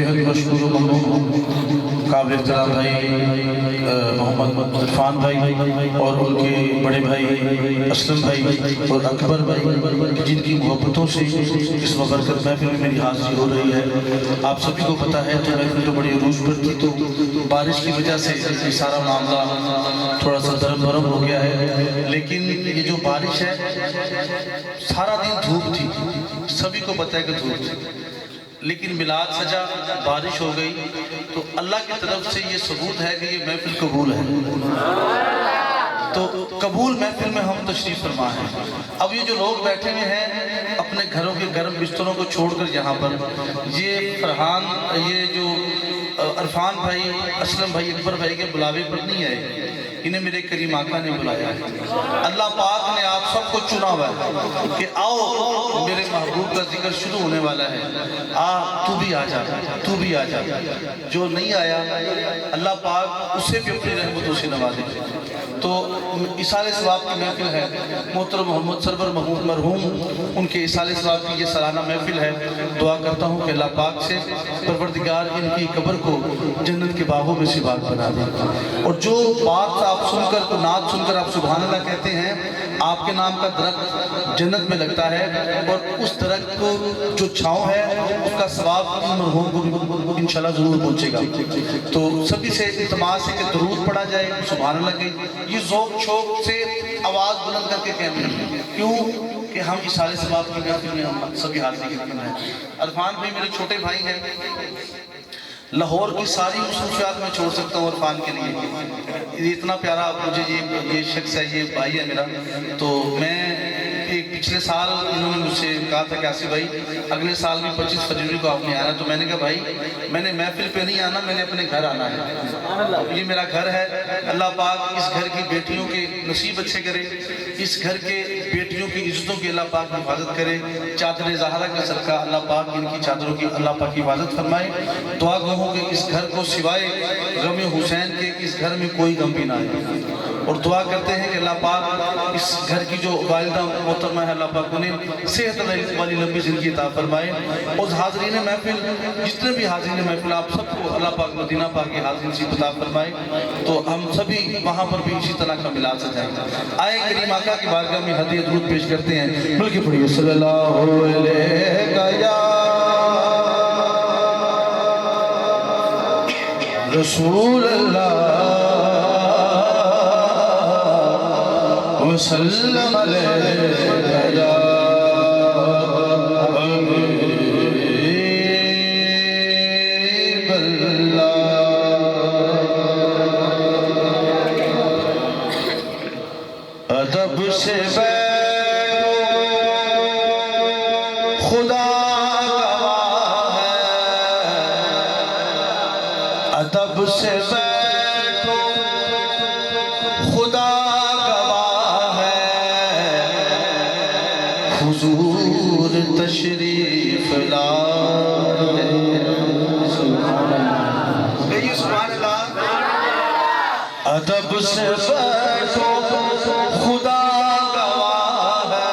बेहद मशहूर ममनून काबिल एहतराम भाई मोहम्मद इरफान भाई और उनके बड़े भाई असलम भाई और अकबर भाई, जिनकी मोहब्बतों से इस बरकत महफिल में मेरी हाजिरी हो रही है। आप सभी को पता है तो महफिल तो बड़ी अरूज पर थी, तो बारिश की वजह से ये सारा मामला थोड़ा सा दरम भरम हो गया है। लेकिन ये जो बारिश है, सारा दिन धूप थी, सभी को पता है कि धूप थी, लेकिन मिलाद सजा, बारिश हो गई, तो अल्लाह की तरफ से ये सबूत है कि ये महफिल कबूल है। तो कबूल महफिल में हम तशरीफ फरमा हैं। अब ये जो लोग बैठे हुए हैं अपने घरों के गर्म बिस्तरों को छोड़कर यहाँ पर, ये फरहान, ये जो इरफान भाई, असलम भाई, अकबर भाई के बुलावे पर नहीं आए, इन्हें मेरे करीम आका ने बुलाया है। अल्लाह पाक ने आप सबको चुना हुआ है कि आओ मेरे महबूब का जिक्र शुरू होने वाला है, तू भी आ जा, तू भी आ जा। जो नहीं आया अल्लाह पाक उसे भी अपनी रहमतों से नवाजे। तो इसाले सवाब की महफिल है, मोहतरम मोहम्मद सरवर मरहूम उनके इसाले सवाब की ये सालाना महफिल है। दुआ करता हूँ कि अल्लाह पाक से परवरदिगार इनकी कब्र को जन्नत के बागों में से बाग बना दे। और जो बात आप सुनकर, तो नात सुनकर आप सुभान अल्लाह कहते हैं, आपके नाम का दरख्त जन्नत में लगता है और उस दरख्त को जो छाँव है उसका सवाब मरहूम को इंशाल्लाह ज़रूर पहुँचेगा। तो सभी से इल्तिमास है कि दरूद पढ़ा जाए, सुभान अल्लाह के ये ज़ौक़ शौक़ से आवाज़ बुलंद करके कहते हैं, क्यों कि हम इसाले सवाब की महफिल में हम सभी हाज़िर हैं। इरफान भाई मेरे छोटे भाई हैं, लाहौर की सारी मसरूफियात में छोड़ सकता हूँ इरफान के लिए। इतना प्यारा मुझे ये शख्स है, ये भाई है मेरा। तो मैं पिछले साल इन्होंने मुझसे कहा था कि आसिफ भाई अगले साल भी 25 फरवरी को आपने आना। तो मैंने कहा भाई मैंने महफिल पे नहीं आना, मैंने अपने घर आना है। ये मेरा घर है। अल्लाह पाक इस घर की बेटियों के नसीब अच्छे करे, इस घर के बेटियों की इज्जतों की अल्लाह पाक हिफाजत करे। चादर ज़हरा का सदका अल्लाह पाक इनकी चादरों की अल्लाह पाक हिफाजत फरमाए। दुआ गो कि इस घर को सिवाय गम हुसैन के इस घर में कोई गम भी ना आए। और दुआ करते हैं कि अल्लाह पाक इस घर की जो वालिदा मोहतरमा है, अल्लाह पाक उन्हें सेहत वाली लंबी ज़िंदगी अता फरमाए। और हाज़रीन महफिल, जितने भी हाज़रीन महफिल, आप सबको अल्लाह पाक मदीना पाक की हाज़िर नसीब अता फरमाए। तो हम सभी वहाँ पर भी इसी तरह का मिलाद सजाएंगे। आए करीम आका की बारगाह में हदीए दुरूद पेश करते हैं। बल्कि पढ़िए सल्लल्लाहु अलैहि रसूल अल्लाह वसल्लम अलैहि अदब से बैठो खुदा गवाह है, अदब से बैठो खुदा गवाह है, हुजूर तशरीफ लाए। सुभान अल्लाह। अदब से बैठो खुदा गवाह है,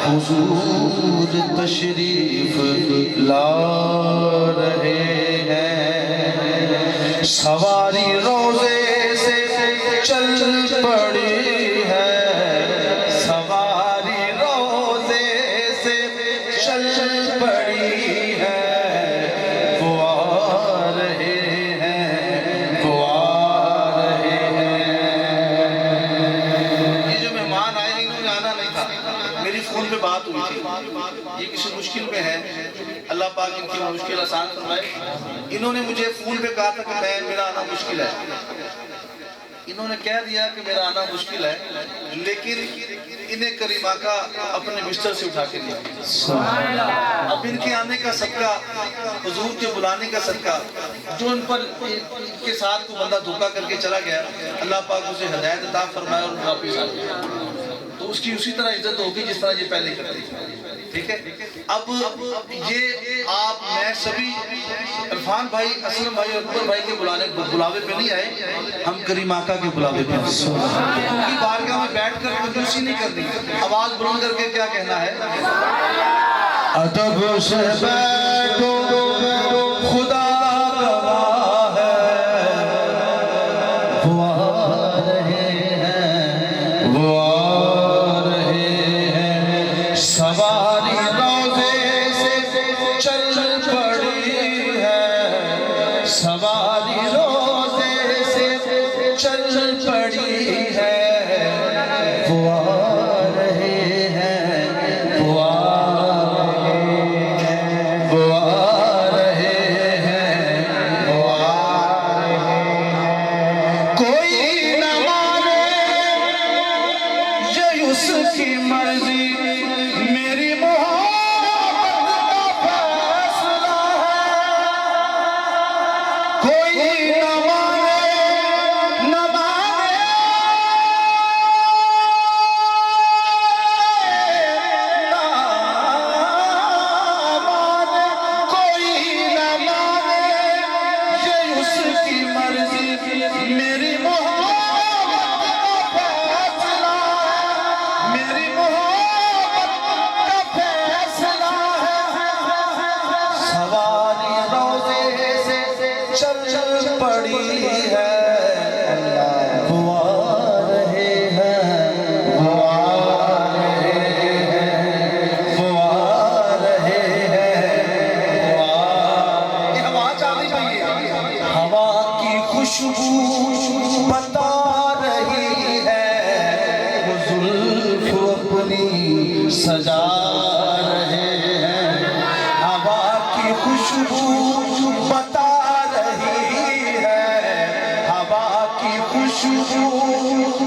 हुजूर तशरीफ ला रहे हैं। सवारी रोज़े से चल पड़ी है, सवारी रोज़े से चल पड़ी है, वो आ रहे हैं, वो आ रहे हैं। ये जो मेहमान आए इन्होंने आना नहीं था, मेरी फ़ोन पे बात हुई थी, ये किसी मुश्किल में है, अल्लाह पाक इनकी मुश्किल आसान फरमाए। इन्होंने मुझे फ़ोन पे कहा था कि मेरा आना मुश्किल है। इन्होंने कह दिया कि मेरा आना मुश्किल है, लेकिन इन्हें करीम आका अपने बिस्तर से उठा के लिया। अब इनके आने का सदका, हुजूर के बुलाने का सदका, जो इन पर इनके साथ को बंदा धोखा करके चला गया, अल्लाह पाक उसे हिदायत अता फरमाए और वापस आ गया। तो उसकी उसी तरह इज्जत होगी जिस तरह ये पहले करती। ठीक है। अब ये आप मैं सभी इरफान भाई, असलम भाई, अकबर भाई के बुलावे पे नहीं आए, हम करीम आका के बुलावे पे उनकी बारगाह में बैठकर कंजूसी नहीं करनी, आवाज बुलंद करके क्या कहना है, अदब से बैठो वो आ रहे हैं, वो आ रहे हैं। कोई न माने ये उसकी मर्जी, मेरी मोहब्बत का फैसला है। कोई न माने न माने मेरी मोहब्बत का फैसला, मेरी मोहब्बत का फैसला है। सवारी रोज़े से चल पड़ी है, वो आ रहे हैं, वो आ रहे हैं, वो आ रहे हैं, वो आ। ये हवा चल रही है, हवा की खुशबू बता रही है, वो जुल्फ अपनी सजा रहे हैं। हवा की खुशबू बता रही है, हवा की खुशबू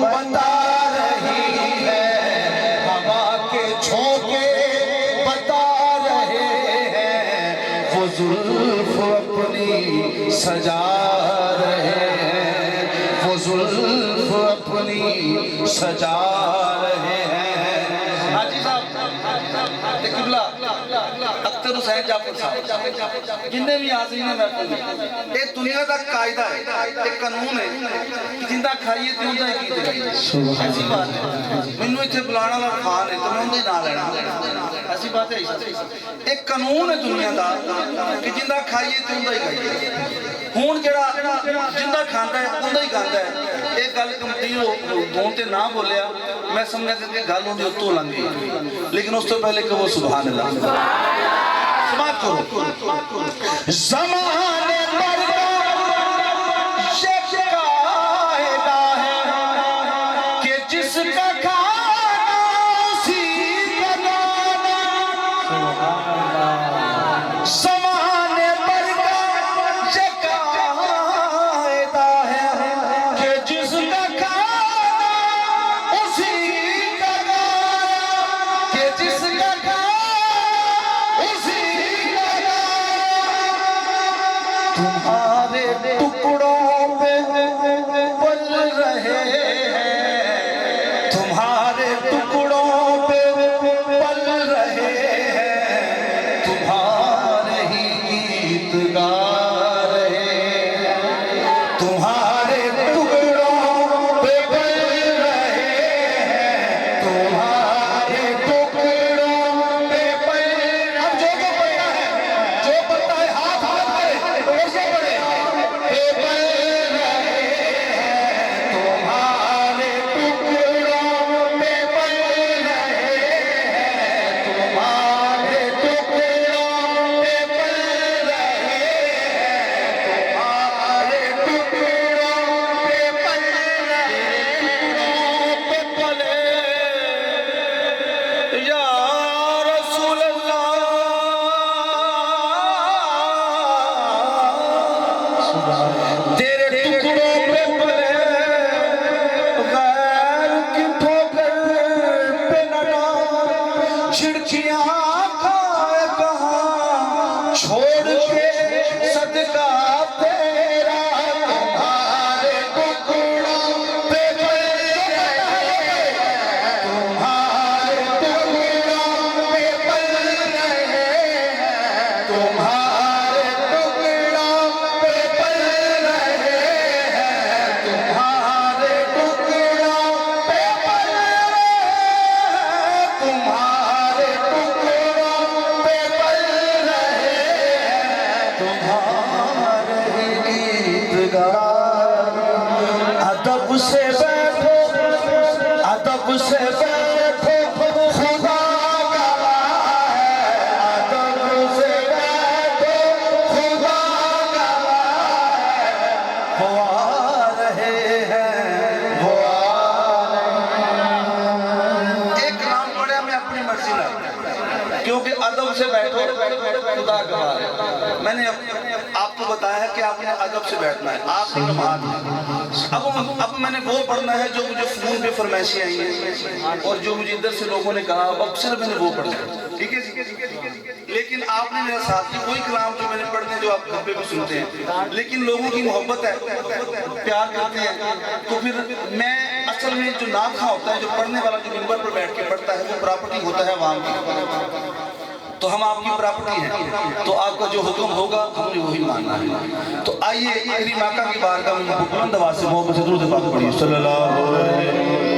बता रही है, हवा के झोंके बता रहे हैं, वो जुल्फ अपनी सजा रहे हैं, वो जुल्फ अपनी सजा रहे हैं। हाजी साहब किबला अख्तर हुसैन जाफर साहब जिन्ने भी हाज़रीन है महफिल, ये दुनिया का कायदा है, एक कानून है कि जिंदा खाइए ते उंदा ही गीत गाइए। ऐसी बात है, मैनू इत्थे बुलाने वाला खान है तो मैं उंदा ही ना लेना। ऐसी बात है, एक कानून है दुनिया का कि जिंदा खाइए ते उंदा ही गाइए। हुण जिहड़ा जिंदा खांदा है उंदा ही गांदा है। एक गल कमती दोन ते ना बोलिया, मैं समझा कि गल उहदी उत्तों लंघ गई, लेकिन उस तो पहले कहो सुभान अल्लाह। समाप्त करो। ज़माने पर ये कायदा है कि जिसका खाना उसी का गाना। ज़माने पर ये कायदा है कि जिसका खाना उसी का गाना, कि जिसका तुम्हारे टुकड़ों पे पल रहे हैं, तुम्हारे टुकड़ों पे पल रहे हैं, तुम्हारे ही गीत गा रहे हैं, तुम्हारे टुकड़ों पे पल रहे हैं, तुम्हारे टुकड़ों पे पल। अब जो पता है, जो पता है हाथ तेरे टुकड़ों पे पले गैर की ठोकर पे न डाल, खिड़कियां खाए कहाँ छोड़ के सदका तेरा। तुम्हारे टुकड़ों पे पले, तुम्हारे टुकड़ों पे पले, तुम्हारे अदब से बैठो, अदब से बैठो, खुदा गवाह है। अदब से बैठो, खुदा गवाह है। वो आ रहे हैं, वो आ रहे हैं। एक नाम पढ़े मैं अपनी मर्जी ना, क्योंकि अदब से बैठो खुदा गवाह मैंने आपको बताया है कि आपने अदब से बैठना है, आपकी नमाज है। अब मैंने वो पढ़ना है जो मुझे फोन पे फरमाइशें आई हैं और जो मुझे इधर से लोगों ने कहा, अब सिर्फ मैंने वो पढ़ना है, ठीक है जी। लेकिन आपने मेरा साथ की कोई कलाम जो मैंने पढ़ने जो आप घर पे भी सुनते हैं, लेकिन लोगों की मोहब्बत है, प्यार करते हैं, तो फिर मैं असल में जो नाम खा होता है, जो पढ़ने वाला जो मिंबर पर बैठ के पढ़ता है, वो प्रॉपर्टी होता है आवाम की। तो हम आपकी प्रॉपर्टी हैं, तो आपका जो हुक्म होगा हमने वही मानना है। तो आइए तेरी माका की बारगाह में बुलंद आवाज से मोहब्बत से दुरूद पाक पढ़िए सल्लल्लाहु अलैहि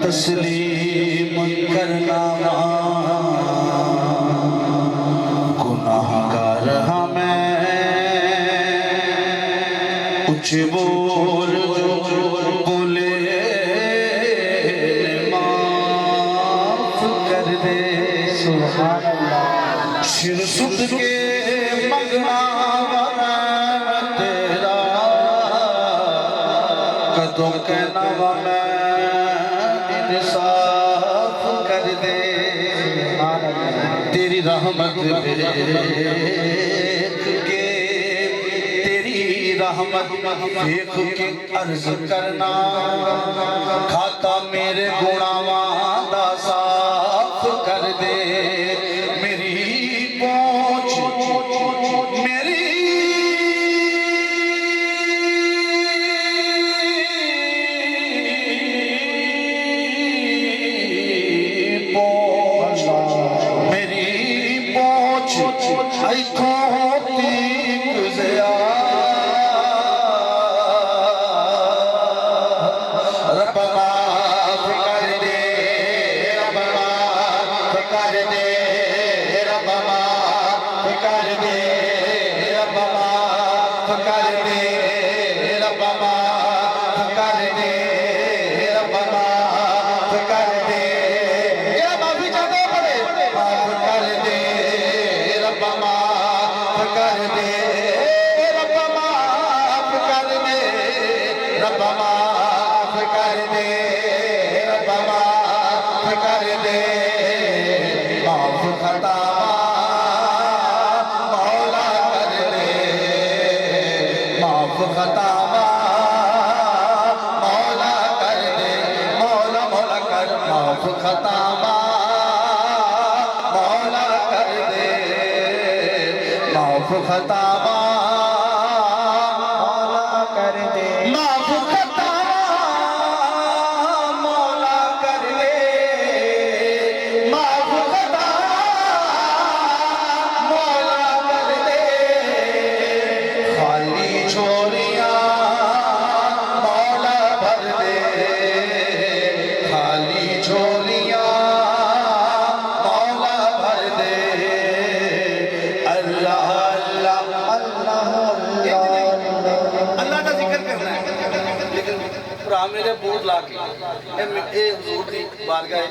तस्लीम करना गुनाहगार हाँ मैं, कुछ बोले माफ कर दे, सुभान अल्लाह। सिर सुत के मंगना तेरा, कदों के नवा मैं इंसाफ कर दे, तेरी रहमत के, तेरी रहमत देख के अर्ज करना, खाता मेरे गुनाहां दा साफ कर दे, मेरी पहुंच मेरी खताबा मौला कर दे, माफ खताबा मौला कर दे, माफ खताबा मौला कर दे, खाली छोरियां मौला भर दे, खाली छोरियां मौला भर दे, अल्लाह मेरे बोर्ड ला के हुजूर दी बारगाह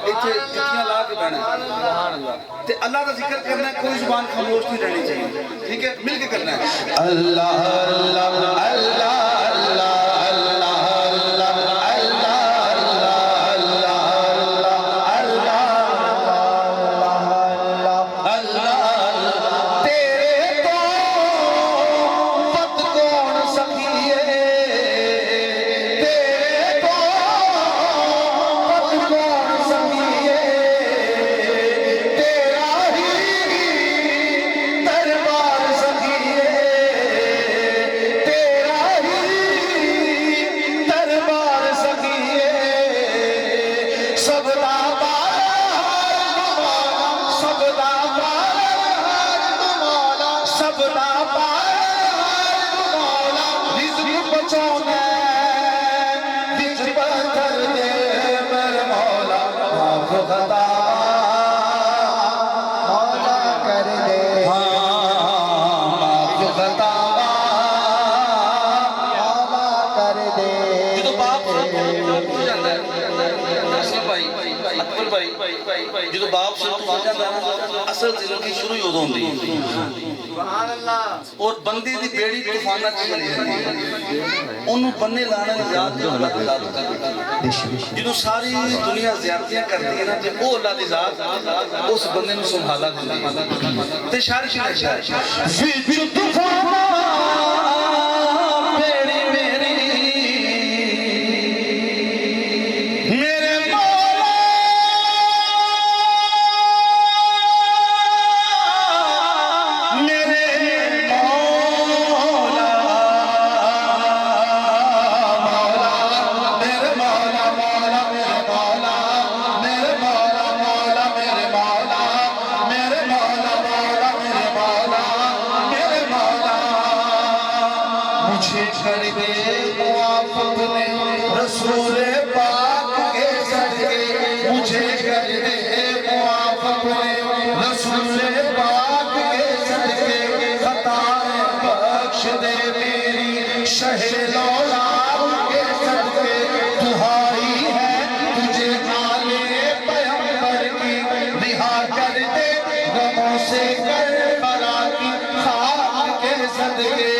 इत्थे चिट्ठियां ला के बहना सुभान अल्लाह ते अल्लाह दा जिक्र करना है, कोई जुबान खामोश नहीं रहनी चाहिए, ठीक है, मिल के करना है। अल्लाह अल्लाह अल्लाह दरबार सखिए तेरा ही सबदा पार मौला रिज़्क़ बचाना बिच पत्थर दे मेरे मौला माफ खता मौला कर दे माफ खता मौला कर दे जो बाप हो जाता है असलम भाई अकबर भाई जो बाप से हो जाता है असल जिंदगी शुरू ही उदों होंदी है सुभान अल्लाह और बंदे दी बेड़ी तूफाना च चली जाती है ओनू बन्ने लाने दी जात जो अल्लाह दी जात करदी जो सारी दुनिया ज़ियारतियां करती है ना ते ओ अल्लाह दी जात उस बंदे नु संभाला दिंदी है ते शारिश ने शारिश विच तूफाना बेड़ी मेरी मेरे मौला मेरे मौला मौला मेरे मौला मौला मेरे मौला मेरे मौला मौला मेरे मौला मेरे मौला मौला मेरे मौला मेरे मौला मुझे कर दे मुआफ़ अपने रसूल पाक के सदके मुझे कर दे मुआफ़ अपने रसूल पाक के सदके खताएं बख्श दे मेरी शहे लौलाद के सदके दुहाई है तुझे आले पैगंबर की रिहा कर दे गमों से करबला की खाक के सदके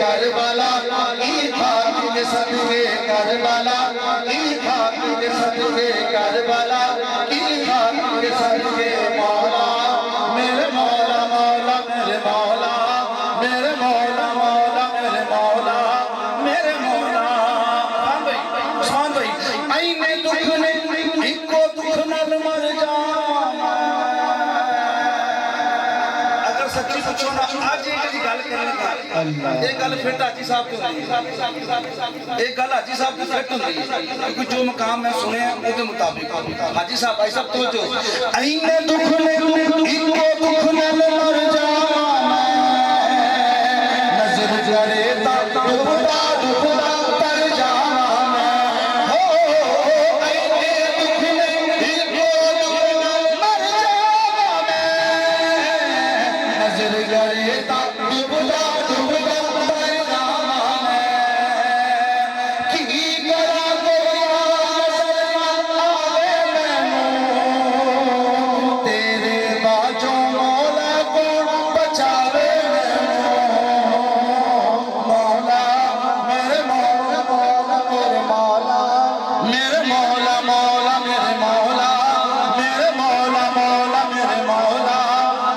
करबला की खाक के सदके करबला की खाक के सदके करबला की खाक के सदके मौला मेरे मौला मौला मेरे मौला मेरे मौला मौला मेरे मौला मेरे मौला उस्मान भाई आईने दुख ने इको दुख नाल मर जावा अगर सच्ची पूछो ना आज एक दी गल करने का एक गल फिर हाजी साहब की होंदी एक गल हाजी साहब की फिट होंदी है क्योंकि जो मकाम मैं सुने उसके मुताबिक हाजी साहब भाई साहब तो जो आईने दुख ने इको दुख नाल मर जावा नजर करे ता डुबदा डुबदा तर जावा मैं हो आईने दुख ने इको दुख नाल मर जावा मैं नजर करे ता डुबदा डुबदा तर जावा मैं की करा गोया नजर आवे मैनू तेरे बाजों मौला कौन बचावे मैनू मौला मेरे मौला मौला मेरे मौला मेरे मौला मौला मेरे मौला मेरे मौला मौला मेरे मौला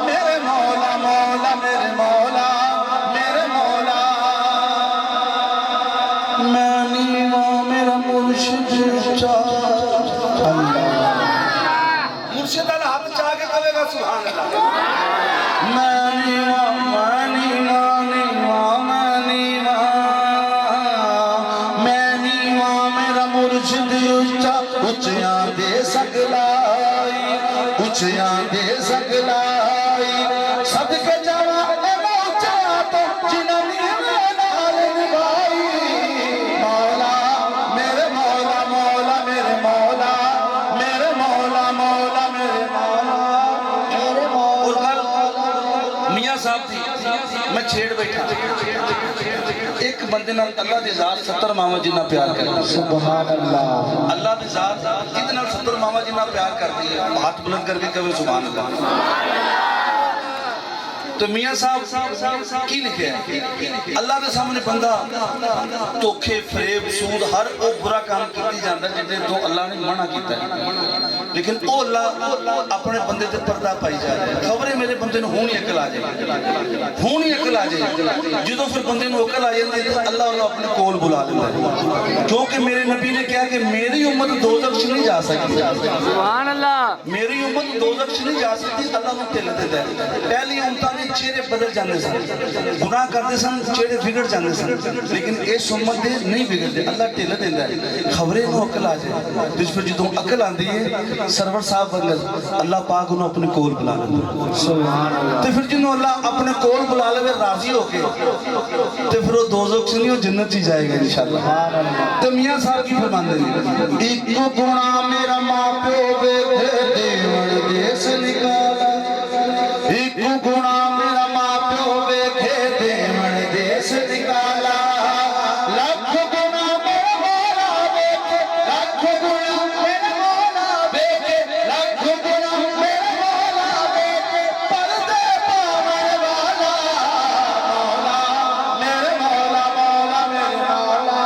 मेरे मौला मौला मेरे मौला मेरे मौला मैं नीवा मेरा मुर्शिद मुर्शिद अल्लाह हाथ चाह के कहेगा सुभान अल्लाह मैं नीवा मेरा मुर्शिद उच्चा उच्चियां दे सकलाई उच्चियां दे सकलाई सदके जावा ए मौजा तो जिन्हां नीवा नाल निभाई मौला मेरे मौला मौला मेरे मौला मेरे मौला मौला मेरे मौला मेरे और मौला गल मियां साहब थी मैं छेड़ बैठा एक बंदे नाल अल्लाह दी जात 70 मावा जिन्ना प्यार करदा सुभान अल्लाह अल्लाह दी जात कितने नाल 70 मावा जिन्ना प्यार करदी है हाथ बुलंद करके कहे सुभान अल्लाह तो मियां साहब की लिखे है अल्लाह के सामने बंदा धोखे फरेब सूद हर वो बुरा काम कीती जांदा जिहदे तो अल्लाह ने मना कीता है लेकिन वो अल्लाह अपने बंदे ते पर्दा पाई जा रहा है खबर है मेरे बंदे नूं हुण ही अकल आ जाए हुण ही अकल आ जाए जो फिर बंदे नूं अकल आ जाती है अल्लाह उन्हें अपने कोल बुला लेता है क्योंकि मेरे नबी ने कहा कि मेरी उम्मत दोज़ख च नहीं जा सकती सुभान अल्लाह मेरी उम्मत दोज़ख च नहीं जा सकती अल्लाह नूं ढिल दिंदा है पहली उम्मतां दे चेहरे बदल जाते सन गुनाह करते सन चेहरे बिगड़ जाते सन लेकिन इस उम्मत दे नहीं बिगड़ते अल्लाह ढिल दिंदा है खबरे नूं अकल आ जाए ते फिर जो अकल आती है सरवर साहब वंगल अल्लाह पाक उन्होंने अपने कोल बुला लेंदा सुभान अल्लाह ते फिर जिन्हों अल्लाह अपने कोल बुला ले राजी होके ते फिर वो दोज़ख से नहीं वो जन्नत ही जाएगा इंशाअल्लाह। ते मियां साहब की फरमाते हैं एक गुना मेरा मां प्यो वेखे देवण देश निकाला, एक गुना मेरा मां प्यो वेखे देवण देश निकाला, लख गुना मेरा मौला वेखे, लख गुना मेरा मौला वेखे, लख गुना मेरा मौला वेखे, पर्दे पावन वाला मौला मेरे मौला मौला मेरे मौला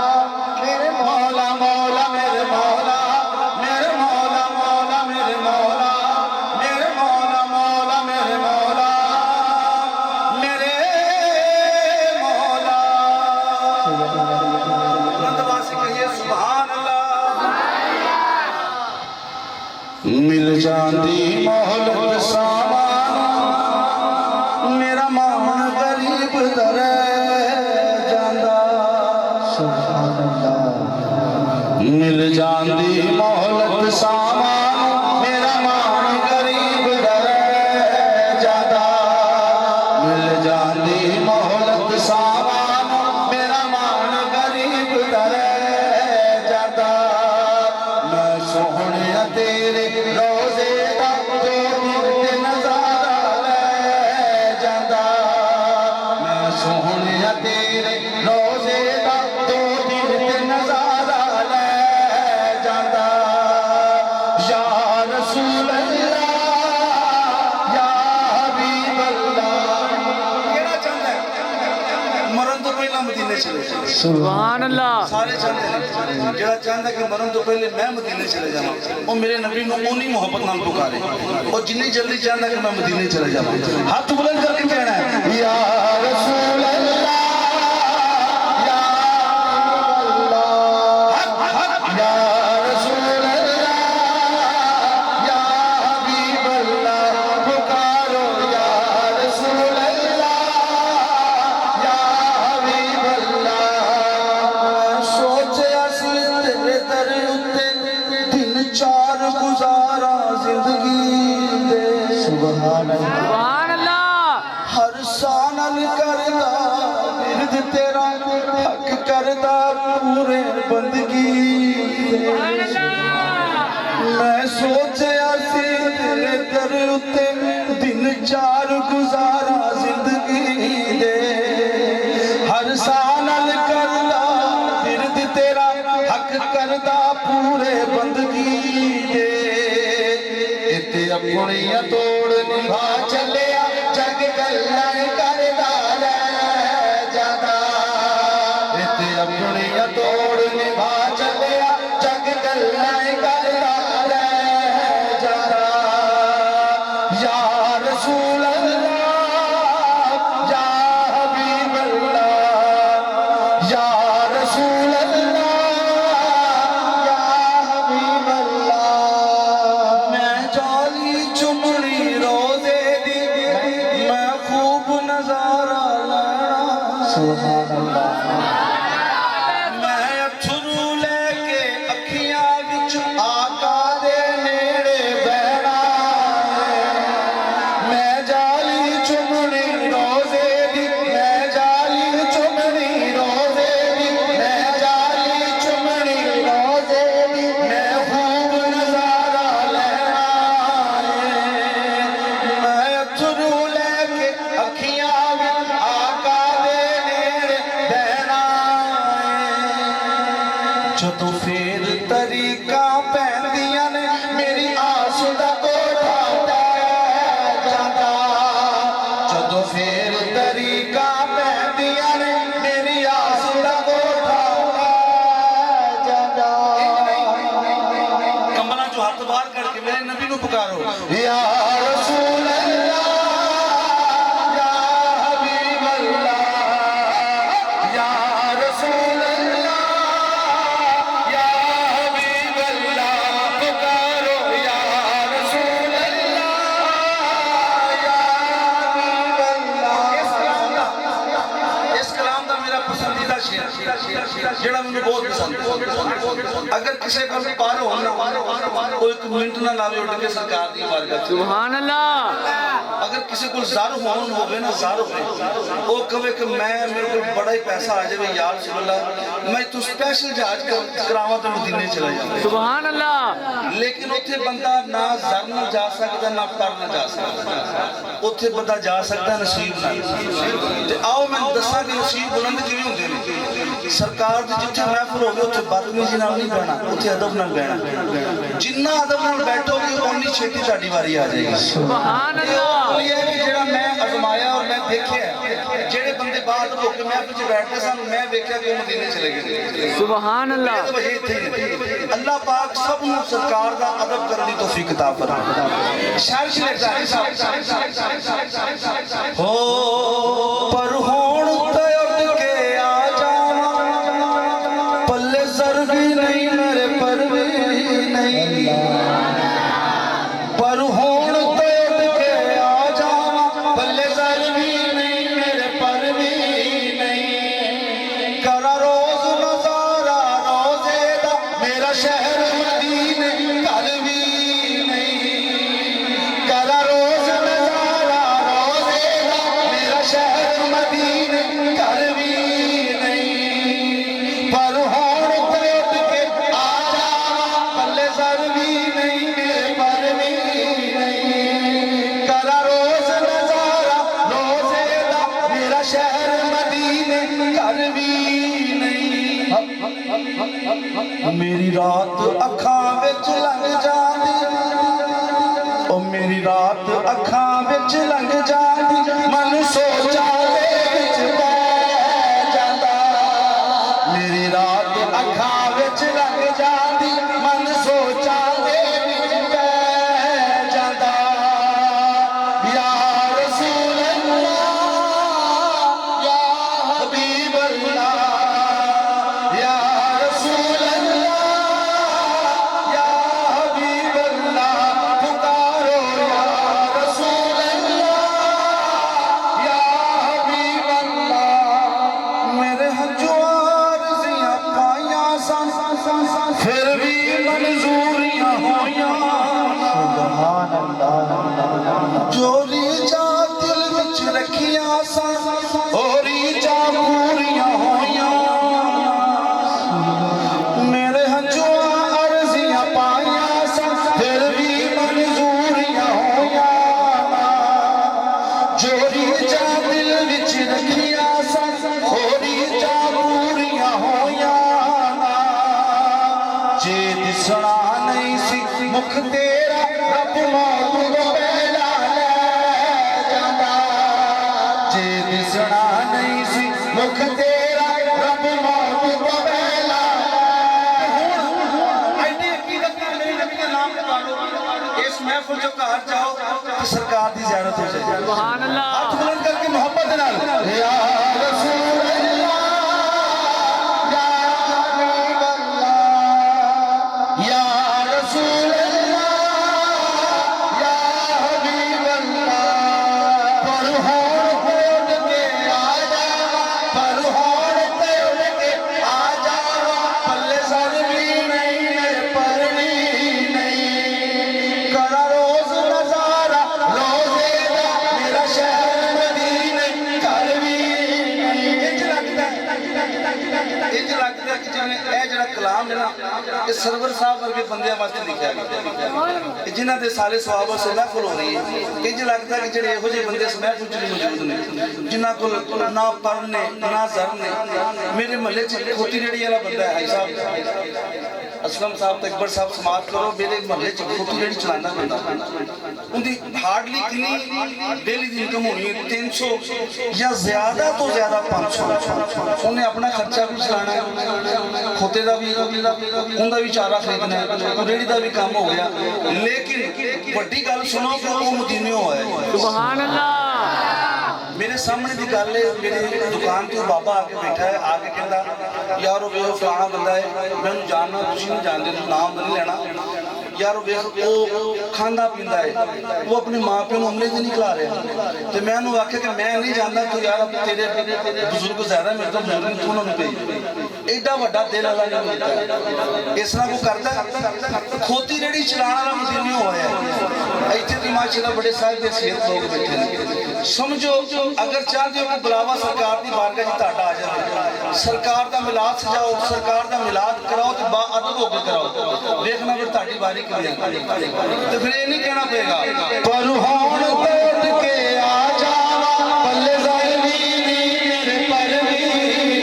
मेरे मौला मौला मेरे मौला मेरे मौला मौला मेरे मौला मेरे मौला मौला मेरे मौला मेरे मौला। बुलंदवासी कहिए सुभान अल्लाह। मिल जाती मोहलत सामान मेरा मान गरीब दर जांदा, मिल जाती मोहलत सामान मेरा मान गरीब दर जांदा, मिल जाती मोहलत सामान मेरा मान गरीब दर जांदा, मैं सोहणिया तेरे रोज़े दा दो दिन ते नज़ारा ले जांदा, मैं सोहणिया तेरे रोज़े दा दो दिन ते नज़ारा ले जांदा, या रसूल अल्लाह या हबीब अल्लाह। केड़ा चाहता है मरण तो पहला मदीने चले जाए, सुभान अल्लाह सारे चाहते हैं जेड़ा चाहता है कि मरण तो पहले मैं मदीने चले जावां वो मेरे नबी नूं उन्नी मोहब्बत नाल पुकारे और जिन्नी जल्दी चाहता है कि मैं मदीने चले जावां हाथ बुलंद करके कहना है या रसूल अल्लाह या अल्लाह या रसूल अल्लाह या हबीब अल्लाह, पुकारो या रसूल अल्लाह या हबीब अल्लाह। सोचा सी तेरे दर उत्ते दिन चार गुजारा जिंदगी दे, सुभान अल्लाह सुभान अल्लाह हर सानल करदा बिरद तेरा हक करदा पूरे बंदगी दे। मैं सोचा सी तेरे दर उत्ते दिन चार गुजारा जिंदगी दे, हर सानल करदा बिरद तेरा हक करदा पूरे बंदगी दे। इते अपनियां तोड़ निभा चलिया जग गल्लां करदा रह जादा, इते अपनियां तोड़ निभा चलिया जग गल्लां करदा रह जादा, या रसूल अल्लाह या हबीब अल्लाह या रसूल अल्लाह या हबीब अल्लाह। मैं जाली चुमड़ी रोज़े दी मैं खूब नजारा लेना, सुभान अल्लाह मैं अथरू लेके अखियां विच आका दे नेड़े बहना है। मैं जाली चुमड़ी रोज़े दी मैं जाली चुमड़ी रोज़े दी मैं जाली चुमड़ी रोज़े दी मैं खूब नजारा लेना है। मैं अथरू लेके अखियां विच आका दे नेड़े बहना है। जदों फेर तरीका पैंदियां ने मेरी आस दा कोठा टह जांदा, जदों फेर तरीका पैंदियां ने मेरी आस दा कोठा टह जांदा। कंबला चो हाथ बाहर करके मेरे नबी नूं पुकारो या रसूल अल्लाह या हबीब अल्लाह या रसूल अल्लाह या हबीब अल्लाह, पुकारो या रसूल अल्लाह या हबीब अल्लाह। इस कलाम दा मेरा पसंदीदा शेर जेड़ा मैनूं बहुत पसंद है अगर किसी को पार होना कोई एक मिनट ना लावे उठ के सरकार की बारगाह सुभान अल्लाह। अगर किसी को ज़र होन होवे ना ज़र होवे वो कहे कि मैं मेरे को बड़ा ही पैसा आ जाए यार सुबह मैं तू स्पेशल जहाज करावा तो मदीने चला जाऊँ सुभान अल्लाह। लेकिन उत्थे बंदा ना ज़र ना जा सकता ना पर ना जा सकता उत्थे बंदा जा सकता नसीब नाल। ते आओ मैं दसा कि नसीब बुलंद किवें हुंदे ने। सरकार दी जिथे महफिल होवे उत्थे बदतमीजी नाल नहीं बहना उत्थे अदब नाल बहना जिन्ना अदब नाल बैठोगे उन्नी छेती तुहाडी वारी आ जाएगी सुभान अल्लाह। ये है कि जेड़ा मैं आजमाया और मैं देखिया जेड़े बंदे बाहर होके महफिल च बैठते सन मैं देखिया कि मदीने चले गए सुभान अल्लाह। अल्लाह पाक सब नूं सरकार दा अदब करने की तौफीक अता फरमाए। शायर जी लिखदा है हो पर होण ते उठ के आ जावां पल्ले सर भी नहीं मेरे पर भी नहीं पर होण ते उठ के आ जावां पल्ले सर भी नहीं मेरे पर भी नहीं करा रोज नजारा रोजे दा मेरा शहर मदीने घर भी नहीं करा रोज नजारा रोजे दा मेरा शहर मदीने घर भी नहीं पर होण ते उठ के आ जावां पल्ले सर भी नहीं मेरे पर भी नहीं करा रोज नजारा रोजे दा मेरा शहर मदीने घर भी नहीं। मेरी रात अखां विच लंघ जांदी ओ मेरी रात अखां विच लंघ जांदी मन सोचां दे विच पै जांदा मेरी रात अखां विच लंघ जांदी मन सोचां दे विच पै जांदा या रसूल अल्लाह या हबीब अल्लाह या रसूल अल्लाह या हबीब अल्लाह पुकारो या रसूल अल्लाह या हबीब अल्लाह मेरे हजूर जियां पाइयां सन फिर भी मंजूरियां होइयां सुभान अल्लाह जोरी जा दिल विच रखियां सन होरी जा पूरियां होइयां मेरे हजूर अर्जियां पाइयां सन फिर भी मंजूरियां होइयां जोरी जा दिल विच रखियां सन होरी जा पूरियां होइयां जे दिसना नहीं सी मुख तेरा रब मौत तो पहला ले जांदा जे दिसना नहीं सी मुख तेरा रब मौत तो पहला ऐनी अकीदत नाल मेरे नबी दे नाम ते पालो इस महफिल जो घर जाओ तो सरकार दी ज़ियारत हो जाए सुभान अल्लाह। हाथ बुलंद करके मोहब्बत नाल या रसूल अल्लाह या हबीब अल्लाह या रसूल अल्लाह या हबीब अल्लाह पर होण ते उठ के आ जावां पर होण ते उठ के आ जावां पल्ले सर भी नहीं मेरे पर भी नहीं करा रोज नजारा रोजे दा मेरा शहर मदीने घर भी इंज लगदा कि जिवें ਇਹ ਜਿਹੜਾ ਕਲਾਮ ਹੈ ਨਾ ਇਹ ਸਰਵਰ ਸਾਹਿਬ ਵਰਗੇ ਬੰਦਿਆਂ ਵਾਸਤੇ ਲਿਖਿਆ ਗਿਆ ਜਿਨ੍ਹਾਂ ਦੇ ਸਾਲੇ ਸਵਾਬ ਉਸ ਮਹਿਫਲ ਹੋ ਰਹੀ ਹੈ ਇੰਜ ਲੱਗਦਾ ਕਿ ਜਿਹੜੇ ਇਹੋ ਜਿਹੇ ਬੰਦੇ ਇਸ ਮਹਿਫਲ ਚ ਮੌਜੂਦ ਨੇ ਜਿਨ੍ਹਾਂ ਕੋਲ ਨਾ ਪੜ੍ਹ ਨੇ ਨਾ ਜ਼ਰ ਨੇ ਮੇਰੇ ਮਹੱਲੇ ਚ ਖੋਤੀ ਰੇੜੀ ਵਾਲਾ ਬੰਦਾ ਹੈ ਸਾਹਿਬ असलम साहब तो अकबर साहब समाप्त करो मेरे महल्ले च खोती रेड़ी चलाना बंदा उनकी हार्डली कितनी डेली की इनकम होनी है 300 या ज्यादा तो ज्यादा 500 उन्हें अपना खर्चा भी चलाना खोते का भी उनका भी चारा खरीदना है रेड़ी का भी काम हो गया लेकिन बड़ी गल सुनो कि वो मदीने आया सुभान अल्लाह। मेरे सामने की गल है मेरी दुकान तो बाबा आके बैठा है आके कहता यार वो फलाना बंदा है मैं जानना तुम नहीं जानते नाम नहीं लेना यार वो खांदा पींदा है वो अपने माँ प्यो को उंगली नहीं खिला रहा तो मैं आख्या कि मैं नहीं जानता तो यार तेरे बुजुर्ग ज्यादा मेरे तो बुजुर्ग तू उन्होंने भेज एडा वड्डा दिल वाला नहीं होता इस तरह को करता खोती रेड़ी चलाने वाला मदीनी होया इतने तो माशाल्लाह बड़े साहिब दे सेहत लोग बैठे हैं समझो अगर चाहते हो कि बुलावा सरकार की बारगाह च ਤੁਹਾਡਾ आ जाए सरकार का मिलाद सजाओ सरकार का मिलाद कराओ तो बाअदब होकर कराओ देखना फिर ਤੁਹਾਡੀ बारी कभी आती तो फिर ये नहीं कहना पड़ेगा पर होण तोड़ के आ जावा पल्ले ज़ालिमी मेरे पर भी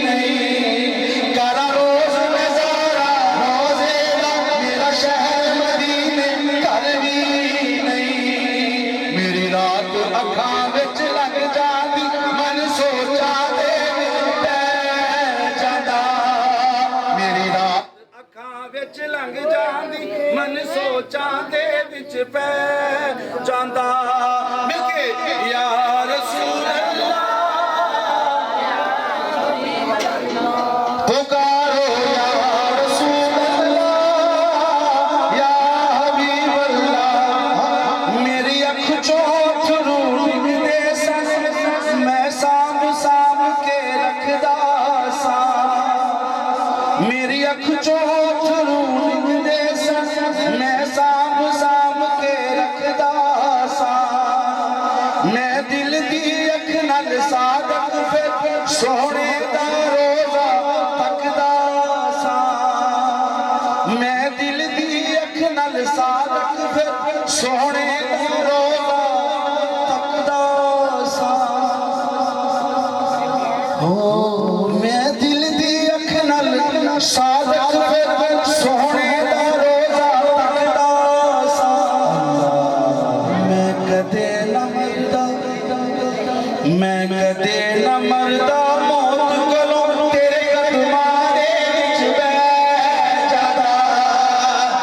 नहीं करा रोज नज़ारा रोज़े दा मेरा शहर मदीने घर भी नहीं मेरी रात अखां विच लग जाती मन सोचा दे पै जांदा मेरी रात ਅੱਖਾਂ ਵਿੱਚ ਲੰਘ ਜਾਂਦੀ ਮਨ ਸੋਚਾਂ ਦੇ ਵਿੱਚ ਪੈ ਜਾਂਦਾ ਮਿਲ ਕੇ ਯਾ ਰਸੂਲ ਅੱਲਾਹ पुकारो या रसूल अल्लाह या हबीब अल्लाह मेरी अख चों अथरू निकलदे सन मैं सांभ सांभ के रखदा सां मेरी अख चों अथरू निकलदे सन मैं सांभ सांभ के रखदा सां मैं दिल दी अख नाल सादक फिर सोहणे दा रोज़ा तकदा सां मैं दिल दी अख नाल सादक फिर सोहणे दा रोज़ा तकदा सां हो मैं दिल दी अख नाल सादक फिर सोहणे दा रोज़ा तकदा सां मैं कदे न मरदा मैं कदे न मरदा मौत कोलों तेरे कदमां दे विच बैठ जादा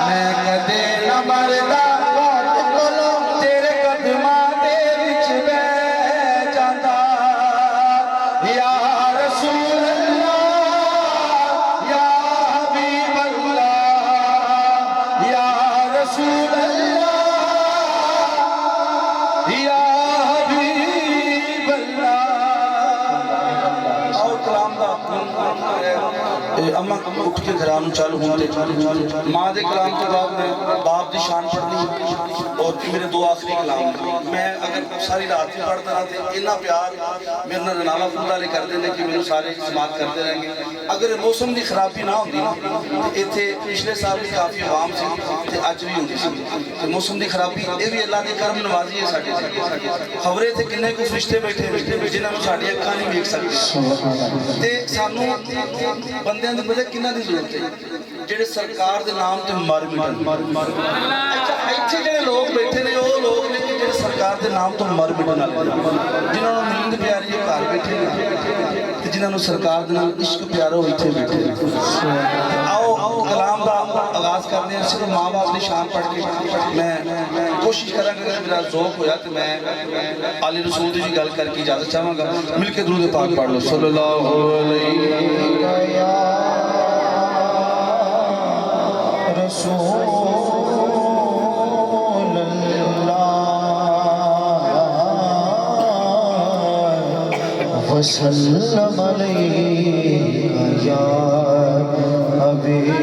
मैं कदे न मरदा मौत कोलों तेरे कदमां दे विच बैठ जादा या रसूल अल्लाह या हबीब अल्लाह या रसूल अल्लाह या हबीब अल्लाह और कलाम दा अम्मा उठ के घरां नूं चल हुण ते मां दे कलाम तो बाद मैं बाप दी शान पढ़नी और मेरे दो आखिरी कलाम मैं अगर सारी रात भी पढ़ता रहा तो इन्ना प्यार मेरे नाल नाला फुल वाले करते हैं कि मैनूं सारे समात करते रहेंगे अगर मौसम की खराबी ना होंदी ना तो इत्थे पिछले साल भी काफ़ी आवाम सी ते अज भी होंदी सी ते मौसम की खराबी ये भी अल्लाह की करम नवाजी है साडे खबरे ते किन्ने कुछ रिश्ते बैठे जिन्हां नूं साडी अखां नहीं वेख सकदी ते सानूं बंदियां दी पता किन्हां दी जरूरत है ਜਿਹੜੇ ਸਰਕਾਰ ਦੇ ਨਾਮ ਤੇ ਮਰ ਮਿਟਣ ਅੱਛਾ ਇੱਥੇ ਜਿਹੜੇ ਲੋਕ ਬੈਠੇ ਨੇ ਉਹ ਲੋਕ ਨੇ ਕਿ ਜਿਹੜੇ ਸਰਕਾਰ ਦੇ ਨਾਮ ਤੋਂ ਮਰ ਮਿਟਣ ਵਾਲੇ ਜਿਨ੍ਹਾਂ ਨੂੰ ਨੀਂਦ ਪਿਆਰੀ ਹੈ ਘਰ ਬੈਠੇ ਨੇ ਤੇ ਜਿਨ੍ਹਾਂ ਨੂੰ ਸਰਕਾਰ ਦੇ ਨਾਲ ਇਸ਼ਕ ਪਿਆਰਾ ਉਹ ਇੱਥੇ ਬੈਠੇ ਨੇ ਆਓ ਕਲਾਮ ਦਾ ਆਗਾਜ਼ ਕਰਦੇ ਹਾਂ ਸਿਰਫ ਮਾਂ ਬਾਪ ਦੀ ਸ਼ਾਨ ਪੜ੍ਹ ਕੇ ਮੈਂ ਕੋਸ਼ਿਸ਼ ਕਰਾਂਗਾ ਕਿ ਮੇਰਾ ਜ਼ੌਕ ਹੋਇਆ ਤੇ ਮੈਂ ਆਲੀ ਰਸੂਲ ਦੀ ਗੱਲ ਕਰਕੇ ਇਜਾਜ਼ਤ ਚਾਹਾਂਗਾ ਮਿਲ ਕੇ ਦਰੂਦ ਪਾਕ ਪੜ੍ਹ ਲਓ ਸੱਲੱਲਾਹੁ ਅਲੈहि रसूल अल्लाह वसल्लम अलैका या हबीब